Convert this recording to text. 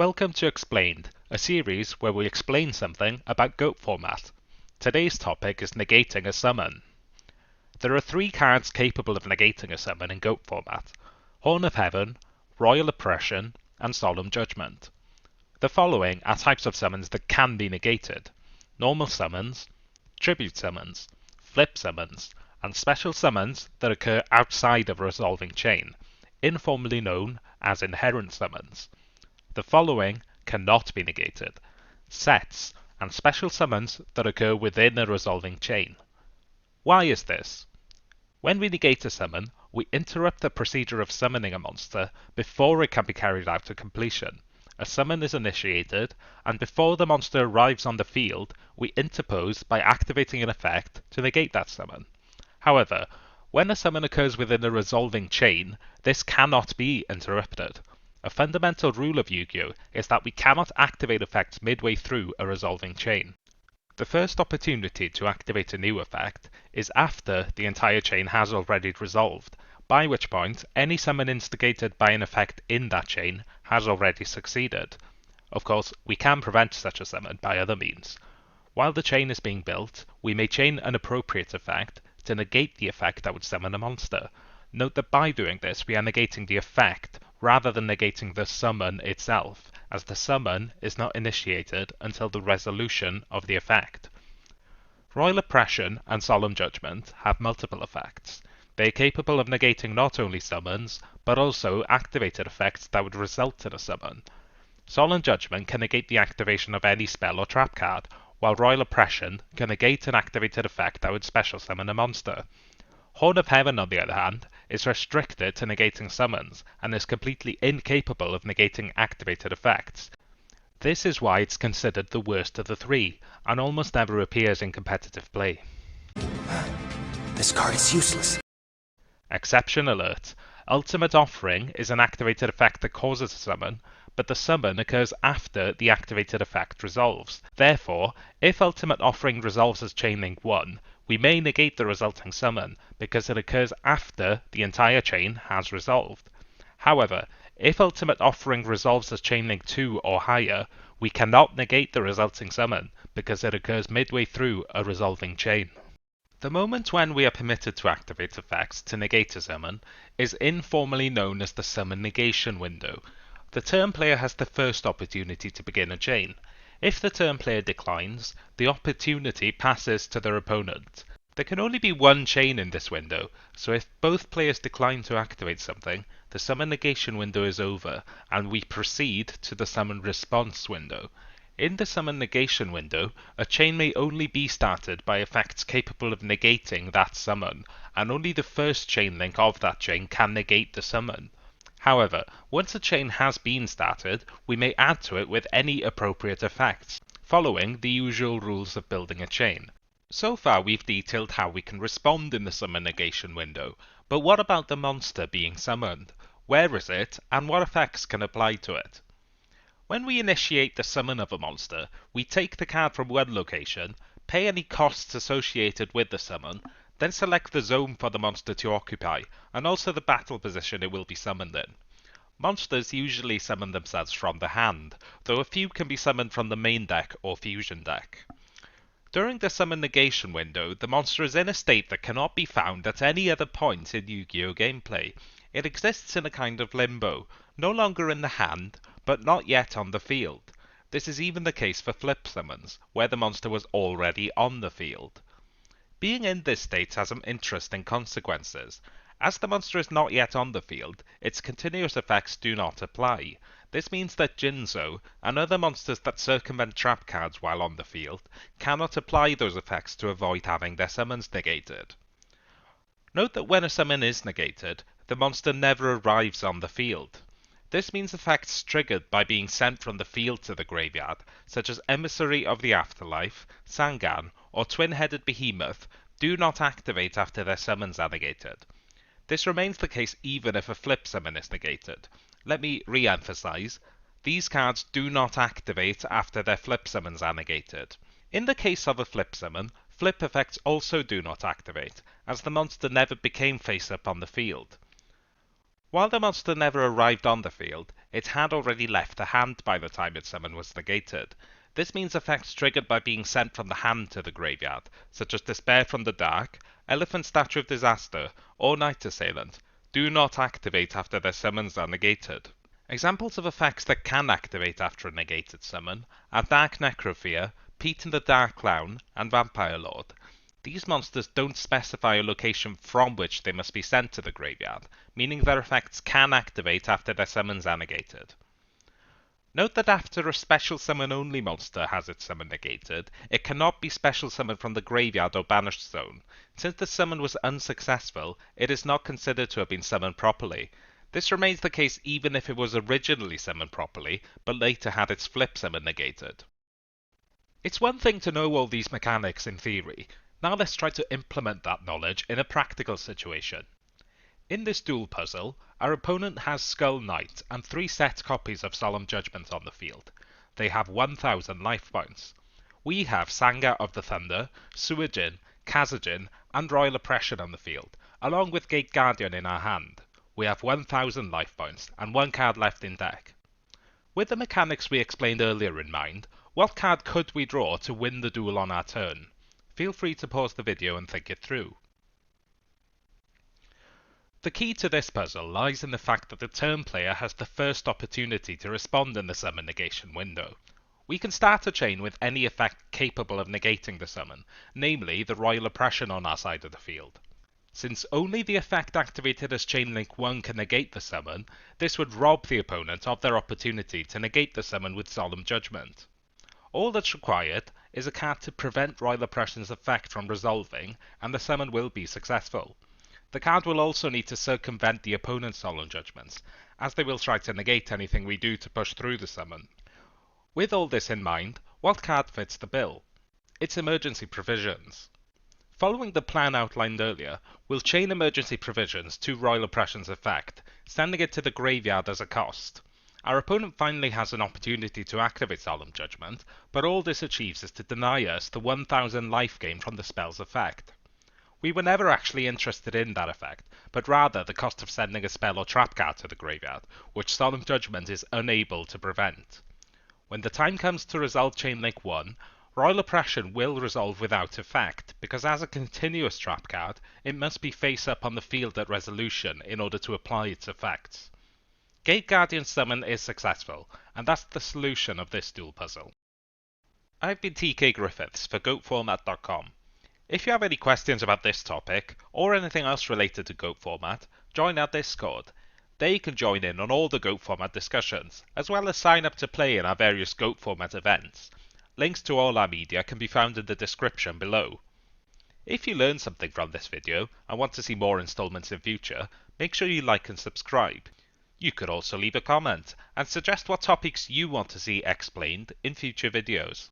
Welcome to Explained, a series where we explain something about GOAT format. Today's topic is negating a summon. There are three cards capable of negating a summon in GOAT format: Horn of Heaven, Royal Oppression, and Solemn Judgment. The following are types of summons that can be negated: normal summons, tribute summons, flip summons, and special summons that occur outside of a resolving chain, informally known as inherent summons. The following cannot be negated: sets and special summons that occur within a resolving chain. Why is this? When we negate a summon, we interrupt the procedure of summoning a monster before it can be carried out to completion. A summon is initiated, and before the monster arrives on the field, we interpose by activating an effect to negate that summon. However, when a summon occurs within a resolving chain, this cannot be interrupted. A fundamental rule of Yu-Gi-Oh! Is that we cannot activate effects midway through a resolving chain. The first opportunity to activate a new effect is after the entire chain has already resolved, by which point any summon instigated by an effect in that chain has already succeeded. Of course, we can prevent such a summon by other means. While the chain is being built, we may chain an appropriate effect to negate the effect that would summon a monster. Note that by doing this, we are negating the effect rather than negating the summon itself, as the summon is not initiated until the resolution of the effect. Royal Oppression and Solemn Judgment have multiple effects. They are capable of negating not only summons, but also activated effects that would result in a summon. Solemn Judgment can negate the activation of any spell or trap card, while Royal Oppression can negate an activated effect that would special summon a monster. Horn of Heaven, on the other hand, is restricted to negating summons, and is completely incapable of negating activated effects. This is why it's considered the worst of the three, and almost never appears in competitive play. This card is useless. Exception alert. Ultimate Offering is an activated effect that causes a summon, but the summon occurs after the activated effect resolves. Therefore, if Ultimate Offering resolves as Chain Link 1, we may negate the resulting summon, because it occurs after the entire chain has resolved. However, if Ultimate Offering resolves as Chain Link 2 or higher, we cannot negate the resulting summon, because it occurs midway through a resolving chain. The moment when we are permitted to activate effects to negate a summon is informally known as the summon negation window. The turn player has the first opportunity to begin a chain. If the turn player declines, the opportunity passes to their opponent. There can only be one chain in this window, so if both players decline to activate something, the summon negation window is over, and we proceed to the summon response window. In the summon negation window, a chain may only be started by effects capable of negating that summon, and only the first chain link of that chain can negate the summon. However, once a chain has been started, we may add to it with any appropriate effects, following the usual rules of building a chain. So far we've detailed how we can respond in the summon negation window, but what about the monster being summoned? Where is it, and what effects can apply to it? When we initiate the summon of a monster, we take the card from one location, pay any costs associated with the summon, then select the zone for the monster to occupy, and also the battle position it will be summoned in. Monsters usually summon themselves from the hand, though a few can be summoned from the main deck or fusion deck. During the summon negation window, the monster is in a state that cannot be found at any other point in Yu-Gi-Oh! Gameplay. It exists in a kind of limbo, no longer in the hand, but not yet on the field. This is even the case for flip summons, where the monster was already on the field. Being in this state has some interesting consequences. As the monster is not yet on the field, its continuous effects do not apply. This means that Jinzo, and other monsters that circumvent trap cards while on the field, cannot apply those effects to avoid having their summons negated. Note that when a summon is negated, the monster never arrives on the field. This means effects triggered by being sent from the field to the graveyard, such as Emissary of the Afterlife, Sangan, or Twin-Headed Behemoth, do not activate after their summons are negated. This remains the case even if a flip summon is negated. Let me re-emphasize, these cards do not activate after their flip summons are negated. In the case of a flip summon, flip effects also do not activate, as the monster never became face-up on the field. While the monster never arrived on the field, it had already left the hand by the time its summon was negated. This means effects triggered by being sent from the hand to the graveyard, such as Despair from the Dark, Elephant Statue of Disaster, or Night Assailant, do not activate after their summons are negated. Examples of effects that can activate after a negated summon are Dark Necrophilia, Pete and the Dark Clown, and Vampire Lord. These monsters don't specify a location from which they must be sent to the graveyard, meaning their effects can activate after their summons are negated. Note that after a special summon only monster has its summon negated, it cannot be special summoned from the graveyard or banished zone. Since the summon was unsuccessful, it is not considered to have been summoned properly. This remains the case even if it was originally summoned properly, but later had its flip summon negated. It's one thing to know all these mechanics in theory. Now let's try to implement that knowledge in a practical situation. In this duel puzzle, our opponent has Skull Knight and 3 set copies of Solemn Judgment on the field. They have 1000 life points. We have Sanga of the Thunder, Suijin, Kazajin, and Royal Oppression on the field, along with Gate Guardian in our hand. We have 1000 life points and 1 card left in deck. With the mechanics we explained earlier in mind, what card could we draw to win the duel on our turn? Feel free to pause the video and think it through. The key to this puzzle lies in the fact that the turn player has the first opportunity to respond in the summon negation window. We can start a chain with any effect capable of negating the summon, namely the Royal Oppression on our side of the field. Since only the effect activated as Chain Link 1 can negate the summon, this would rob the opponent of their opportunity to negate the summon with Solemn Judgment. All that's required is a card to prevent Royal Oppression's effect from resolving, and the summon will be successful. The card will also need to circumvent the opponent's Solemn Judgments, as they will try to negate anything we do to push through the summon. With all this in mind, what card fits the bill? It's Emergency Provisions. Following the plan outlined earlier, we'll chain Emergency Provisions to Royal Oppression's effect, sending it to the graveyard as a cost. Our opponent finally has an opportunity to activate Solemn Judgment, but all this achieves is to deny us the 1000 life gain from the spell's effect. We were never actually interested in that effect, but rather the cost of sending a spell or trap card to the graveyard, which Solemn Judgment is unable to prevent. When the time comes to resolve Chain Link 1, Royal Oppression will resolve without effect, because as a continuous trap card, it must be face up on the field at resolution in order to apply its effects. Gate Guardian summon is successful, and that's the solution of this duel puzzle. I've been TK Griffiths for GOATformat.com. If you have any questions about this topic, or anything else related to Goat Format, join our Discord. There you can join in on all the Goat Format discussions, as well as sign up to play in our various Goat Format events. Links to all our media can be found in the description below. If you learned something from this video and want to see more installments in future, make sure you like and subscribe. You could also leave a comment and suggest what topics you want to see explained in future videos.